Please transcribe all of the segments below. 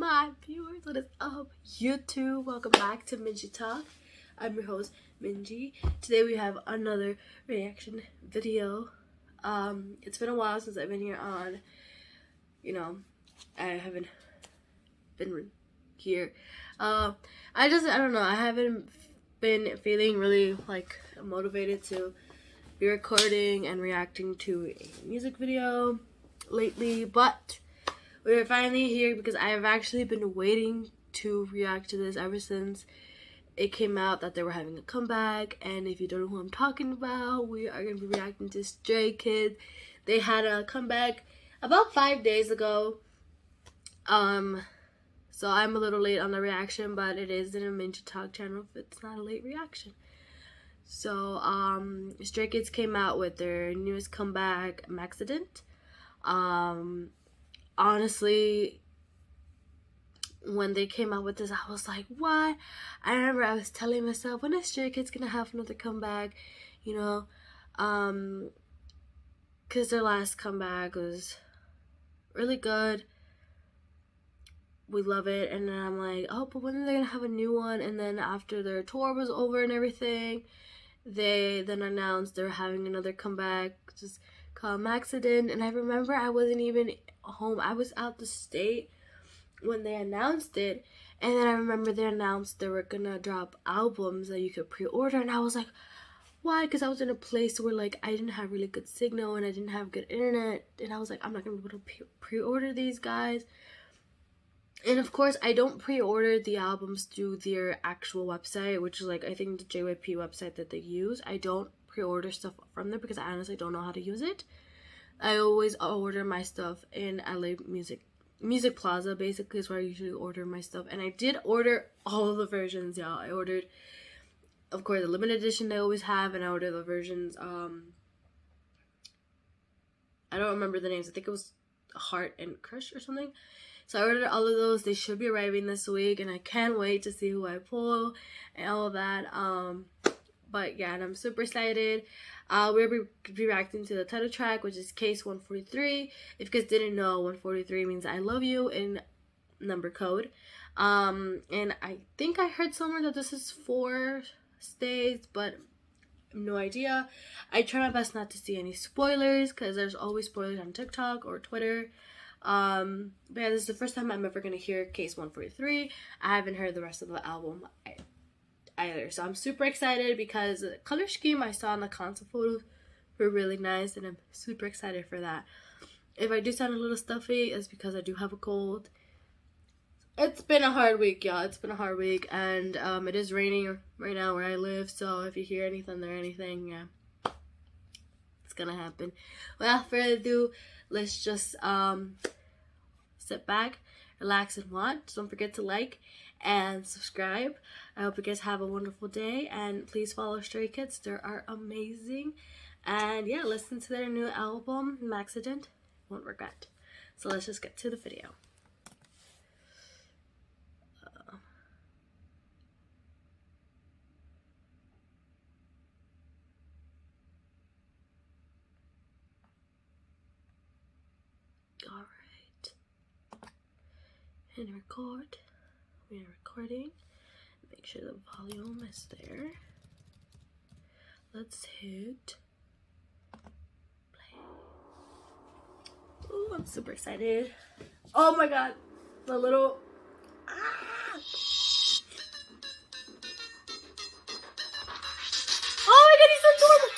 my viewers? What is up, YouTube? Welcome back to Minji Talk. I'm your host, Minji. Today we have another reaction video. It's been a while since I've been here on, I haven't been here. I don't know, I haven't been feeling really motivated to be recording and reacting to a music video lately, but we're finally here because I have actually been waiting to react to this ever since it came out that they were having a comeback. And if you don't know who I'm talking about, we are going to be reacting to StrayKids. They had a comeback about 5 days ago. So I'm a little late on the reaction, but it is in a Minji Talk channel if it's not a late reaction. So StrayKids came out with their newest comeback, Accident. Honestly, when they came out with this, I was like, why? I remember I was telling myself, when is StrayKids gonna have another comeback? Because their last comeback was really good. We love it. And then I'm like, oh, but when are they gonna have a new one? And then after their tour was over and everything, they then announced they're having another comeback, just called Accident. And I remember I wasn't even home. I was out the state when they announced it, and then I remember they announced they were gonna drop albums that you could pre-order, and I was like, why? Because I was in a place where I didn't have really good signal and I didn't have good internet, and I was like, I'm not gonna be able to pre-order these guys. And of course I don't pre-order the albums through their actual website, which is I think the JYP website that they use. I don't pre-order stuff from there because I honestly don't know how to use it. I always order my stuff in LA Music Plaza, basically, is where I usually order my stuff. And I did order all of the versions, y'all. I ordered, of course, the limited edition they always have, and I ordered the versions, I don't remember the names. I think it was Heart and Crush or something. So I ordered all of those. They should be arriving this week, and I can't wait to see who I pull and all of that. But yeah, and I'm super excited. We'll be reacting to the title track, which is Case 143. If you guys didn't know, 143 means I love you in number code. And I think I heard somewhere that this is 4 stays, but no idea. I try my best not to see any spoilers because there's always spoilers on TikTok or Twitter. But yeah, this is the first time I'm ever gonna hear Case 143. I haven't heard the rest of the album either, so I'm super excited because the color scheme I saw in the console photos were really nice, and I'm super excited for that. If I do sound a little stuffy, it's because I do have a cold. It's been a hard week, y'all. It's been a hard week, and it is raining right now where I live, so if you hear any thunder or anything, yeah, it's gonna happen. Without further ado, let's just sit back, relax, and watch. Don't forget to like and subscribe. I hope you guys have a wonderful day, and please follow StrayKids. They are amazing. And yeah, listen to their new album, Accident. Won't regret. So let's just get to the video. Alright. And record. We are recording. Make sure the volume is there. Let's hit play. Oh, I'm super excited. Oh my god. The little Oh my god, he's so adorable.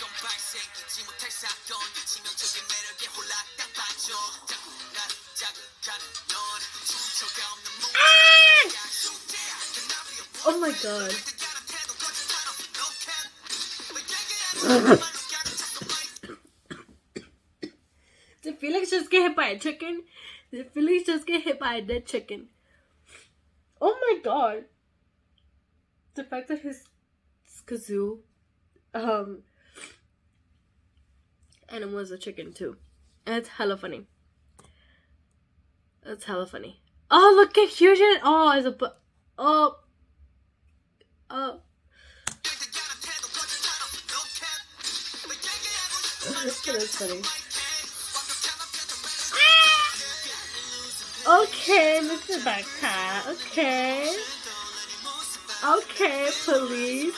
Oh my god. Did Felix just get hit by a chicken? Did Felix just get hit by a dead chicken? Oh my god. The fact that his kazoo animal is a chicken too. And it's hella funny. That's hella funny. Oh, look at huge it. Oh, it's a oh. Oh. That's funny. Okay, Mr. Backpack. Okay. Okay, police.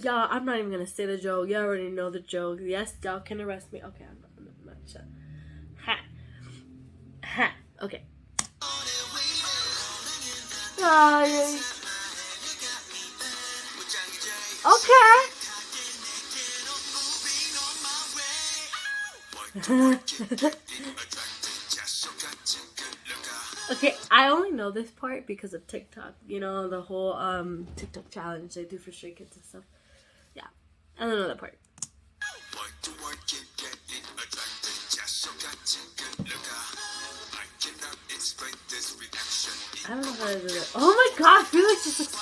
Y'all, I'm not even gonna say the joke. Y'all already know the joke. Yes, y'all can arrest me. Okay, I'm not shut. Ha. Ha. Okay. Oh, yeah. Okay. Okay, I only know this part because of TikTok. You know, the whole TikTok challenge they do for Stray Kids and stuff. Yeah, I don't know that part. I don't know how to do that. Oh my god, Felix just looks...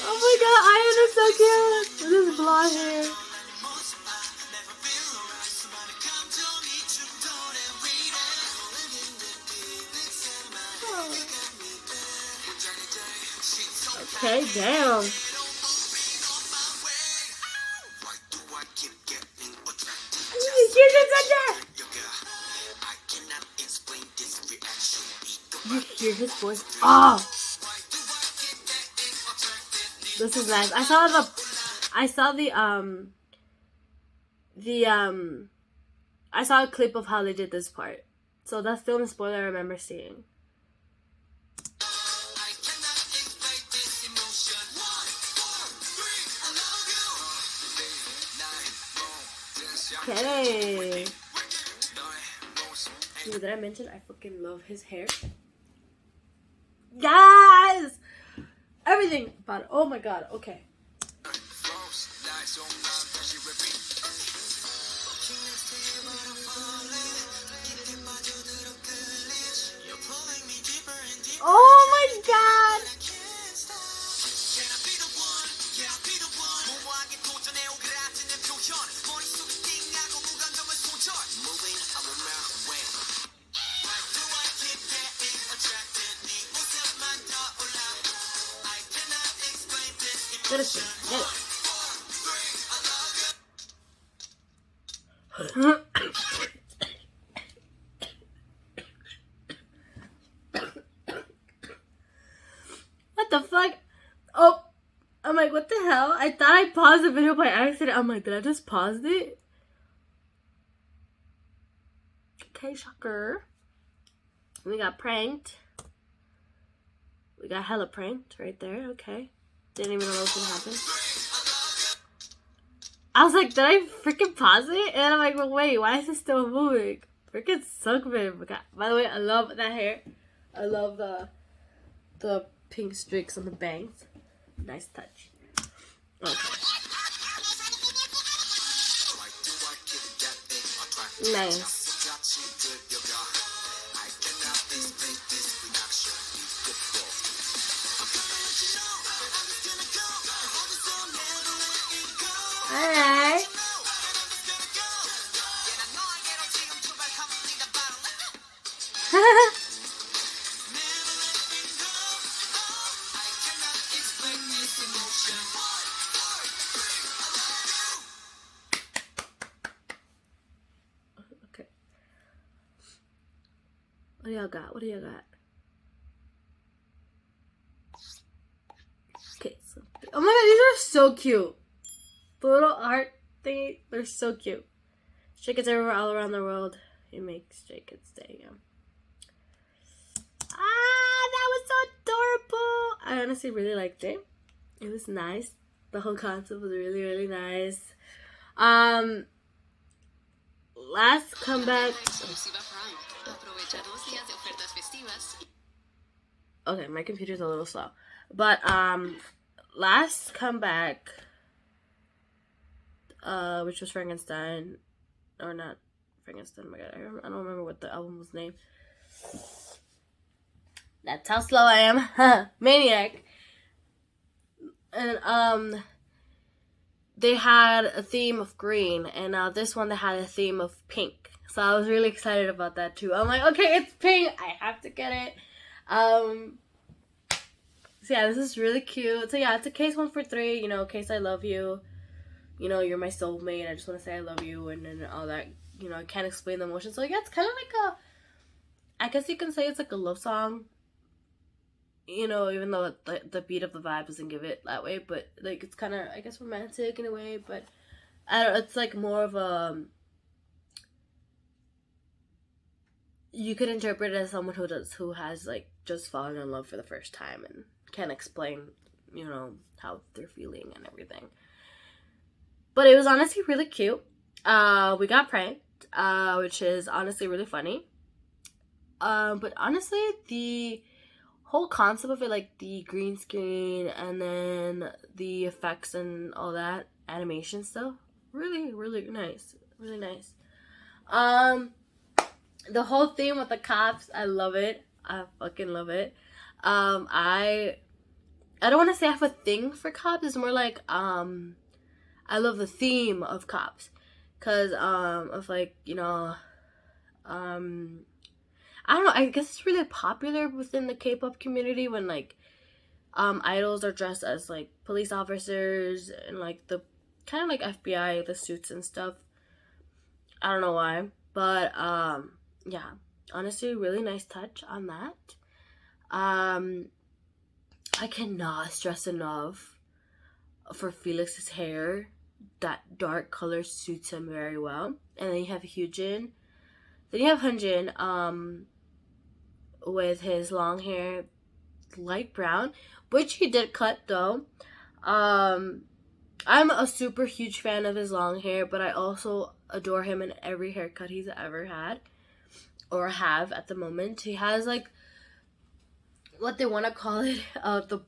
Oh my god, Ian is so cute with his blonde hair. Okay, damn. You hear his voice? Oh! This is nice. I saw a clip of how they did this part. So that's the only spoiler I remember seeing. Okay. Dude, did I mention I fucking love his hair? Yes! Everything about it. Oh my god, okay. Oh my god! Get it. What the fuck? Oh, I'm like, what the hell? I thought I paused the video by accident. I'm like, did I just pause it? Okay, shocker. We got pranked. We got hella pranked right there. Okay. Didn't even know what was gonna happen. I was like, did I freaking pause it? And I'm like, well, wait, why is it still moving? Freaking suck, babe. By the way, I love that hair. I love the pink streaks on the bangs. Nice touch. Okay. Nice. Alright. Okay. What do y'all got? What do y'all got? Okay. So, oh my god, these are so cute. The little art thingy, they're so cute. Stray Kids everywhere, all around the world. You make Stray Kids Day, yeah. Ah, that was so adorable. I honestly really liked it. It was nice. The whole concept was really, really nice. Last comeback. Okay, my computer's a little slow. But last comeback, which was Frankenstein, or not Frankenstein. Oh my god, I don't remember what the album was named. That's how slow I am. Maniac. And they had a theme of green, and this one they had a theme of pink. So I was really excited about that too. I'm like, okay, it's pink. I have to get it. So yeah, this is really cute. So yeah, it's a case 143. You know, case I love you. You know, you're my soulmate. I just want to say I love you, and all that. You know, I can't explain the emotions. So yeah, it's kind of like I guess you can say it's like a love song. You know, even though the beat of the vibe doesn't give it that way, but like it's kind of, I guess, romantic in a way. But I don't. It's like more of a. You could interpret it as someone who has like just fallen in love for the first time and can't explain, you know, how they're feeling and everything. But it was honestly really cute. We got pranked, which is honestly really funny. But honestly, the whole concept of it, like the green screen and then the effects and all that animation stuff, really, really nice. Really nice. The whole theme with the cops, I love it. I fucking love it. I don't want to say I have a thing for cops. It's more like I love the theme of cops, cause of like, you know, I don't know. I guess it's really popular within the K-pop community when like idols are dressed as like police officers and like the kind of like FBI, the suits and stuff. I don't know why, but yeah, honestly, really nice touch on that. I cannot stress enough for Felix's hair. That dark color suits him very well. And then you have Hyunjin. Then you have Hyunjin, with his long hair, light brown, which he did cut though. I'm a super huge fan of his long hair, but I also adore him in every haircut he's ever had or have at the moment. He has like what they want to call it, the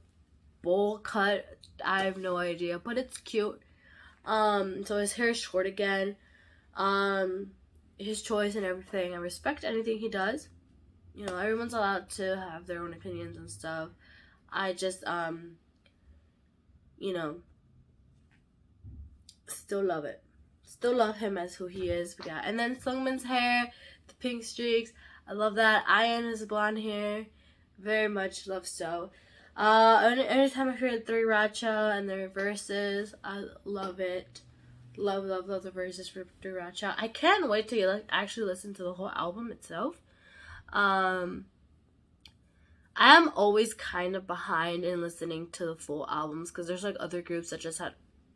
bowl cut. I have no idea, but it's cute. So his hair is short again. His choice and everything. I respect anything he does. You know, everyone's allowed to have their own opinions and stuff. I just, you know, still love it. Still love him as who he is. Yeah. And then Sungmin's hair, the pink streaks. I love that. Ian has blonde hair. Very much love so. Anytime I hear 3RACHA and their verses, I love it. Love the verses for 3RACHA. I can't wait to actually listen to the whole album itself. I am always kind of behind in listening to the full albums because there's like other groups that just had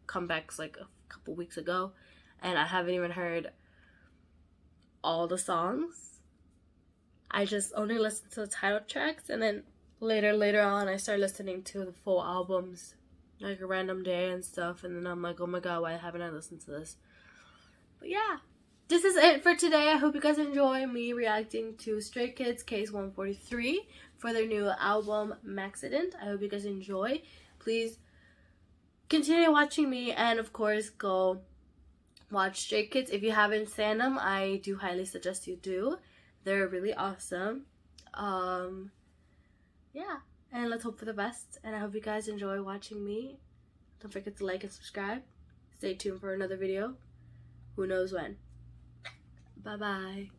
comebacks like a couple weeks ago, and I haven't even heard all the songs. I just only listen to the title tracks, and then later on I start listening to the full albums like a random day and stuff, and then I'm like, oh my god, why haven't I listened to this? But yeah, this is it for today. I hope you guys enjoy me reacting to Stray Kids Case 143 for their new album Maxident. I hope you guys enjoy. Please continue watching me, and of course go watch Stray Kids. If you haven't seen them, I do highly suggest you do. They're really awesome. Yeah, and let's hope for the best, and I hope you guys enjoy watching me. Don't forget to like and subscribe. Stay tuned for another video. Who knows when. Bye bye.